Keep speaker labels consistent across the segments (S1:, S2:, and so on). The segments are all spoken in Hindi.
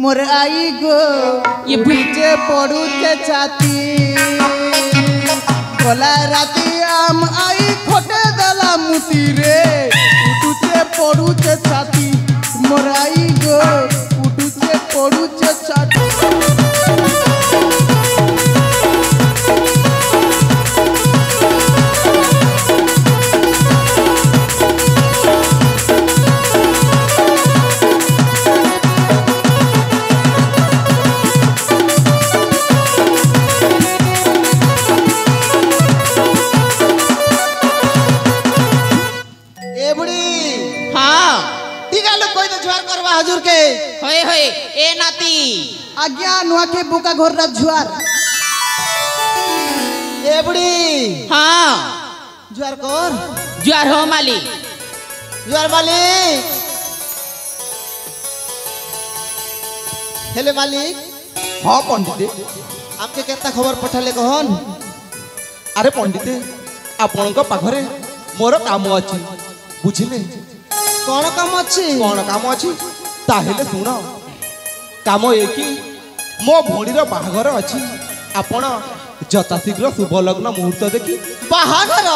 S1: मोर आई गो ये बीचे पड़ू के छाती गला राती आम आई खोटे दला मुती रे उठुचे पड़ू के छाती मोर आई गो उठुचे पड़ू के छाती हजूर के
S2: होए होए ए नाती
S1: आज्ञा नुआ के बुका घोर रा जुआर ए बुड़ी
S2: हाँ
S1: जुआर कर
S2: जुआर हो माली
S1: जुआर मालिक हेले मालिक
S3: हाँ पंडित
S1: आपके केता खबर पठाले कहन
S3: अरे पंडित आपण पाखरे मोर काम अच्छी बुझिले
S1: कौन काम अच्छी
S3: कौन काम अच्छी ताहेले सुन काम एक मो भौणीर बाहाघर अच्छी आपण यथाशीघ्र शुभ लग्न मुहूर्त देखी
S1: बाहाघर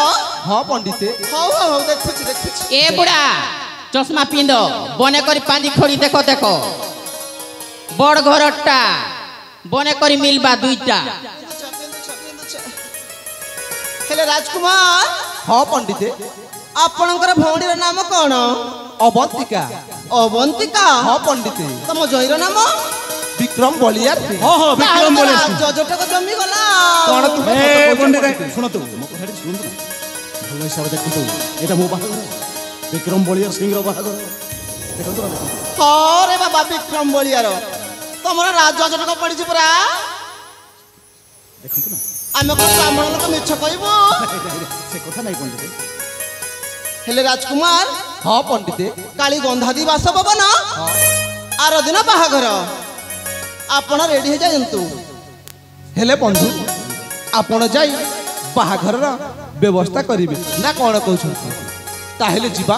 S3: हाँ पंडित
S1: हाउ हाउ देखुची देखुची
S2: ए बुढ़ा चश्मा पिंद बने करी पानी खोड़ी देखो देखो बड़ घरटा बने करी मिलबा दुईटा
S1: हेले राजकुमार
S3: हाँ पंडित
S1: आपणकर भौणीर नाम कौन
S3: अवंतिका
S1: अवंतिका
S3: हाँ पंडित
S1: तम जईर नाम
S3: विक्रम बलियार
S4: हाँ हाँ विक्रम बलियार
S1: जजटक जमी गला
S3: कौन तू
S4: ए पंडित सुन तू मो कथा सुन तू भल हिसाब देखु तू एटा मो बाहागर विक्रम बलियार सिंह रो बाहागर देखु तू
S1: हाँ रे बाबा विक्रम बलियार तमरा राज जजटक पड़ी परा
S4: देखु ना
S1: आमे को ब्राह्मण लोक मिछ कहबो
S4: से कथा नहीं पंडित
S1: हेले राजकुमार
S3: हाँ पंडित
S1: काली गंधादी बास भवन आर दिन बाहागर आपण रेडी हो जायंतु
S3: हेले बंधु आपण जाई बाहाघर व्यवस्था करिवे ना कौन कहते ताहेले जीवा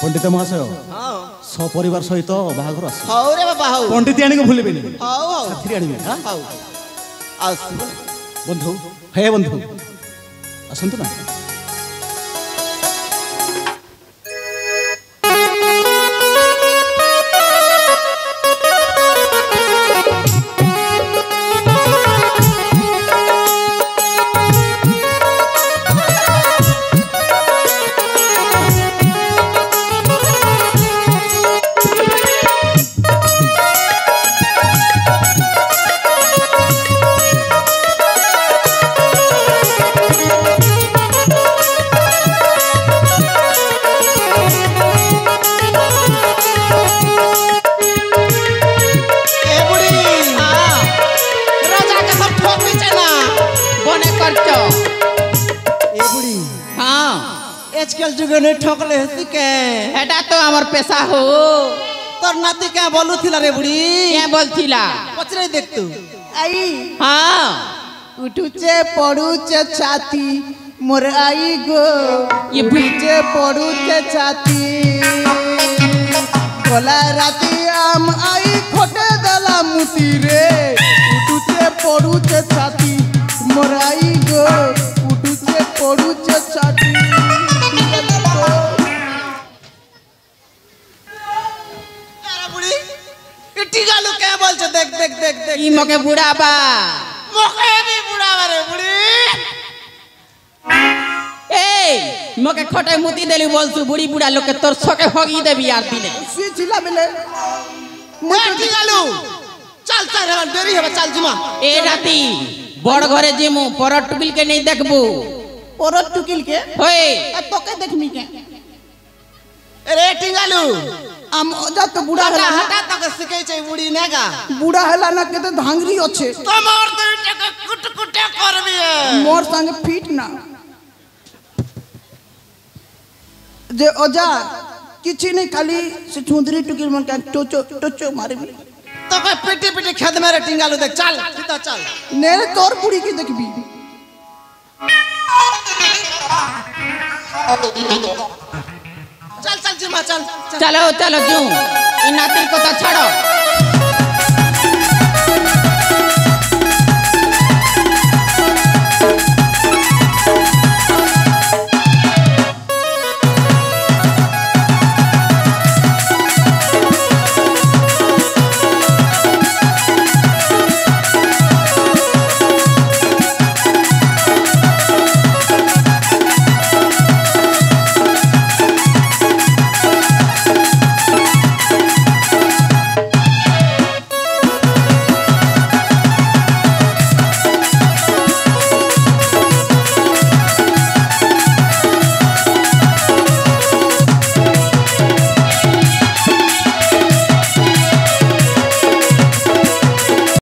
S4: पंडित महाशय
S1: हाँ
S4: सपरिवार सहित बाहागर आस
S1: हाउ रे बाबा हाउ
S4: पंडित आनी को भूलिबेनी
S1: हाउ हाउ
S4: साथी आनी हां
S1: हाउ आसु
S4: बंधु हे बंधु असंतु ना
S1: जुगने ठकले हसी के
S2: हेटा तो हमर पैसा हो
S1: तोर नाती क्या बोलू थिला रे बुढ़ी
S2: क्या बोलथिला
S1: पचरे देख तू आई
S2: हाँ
S1: उठुचे पड़ुचे छाती मोर आई गो
S2: ये
S1: बीचे पड़ुचे छाती गला राती आम आई खोटे दला मुती रे उठुचे पड़ुचे छाती मोर आई गो उठुचे पड़ुचे छाती टीकालू क्या बोल छ देख देख देख देख
S2: ई मके बुढ़ा बा
S1: मके भी बुढ़ा रे बुढ़ी
S2: ए मके खटे मुती देली बोलसु बुढ़ी बुढ़ा लोग के तोर सके होगी देबी यार दिने
S1: सी जिला मिले मैं टीकालू चल चल देरी है चल जिमा
S2: ए राती बड़ घरे जिमु परट टुकिल के नहीं देखबू
S1: परट टुकिल के
S2: होए
S1: तो के देखमी के अरे टीकालू आम जा तो बुढ़ा हला हटा तक सिकै छै बुढ़ी नेगा बुढ़ा हला ना के तो धांगरी अछि तमर तो टक कुट कुटे करबी मोर संग फिट ना जे ओजा किछि नहीं खाली से चुंदरी टुकिल मन का टोचो टोचो मारबी तो के पेटी पेटी खेत में टिंगालू देख चल सीधा चल नेरे तोर बुढ़ी के देखबी चल चल जिमा चल
S2: चलो चलो जू इ नातिर को छाड़ो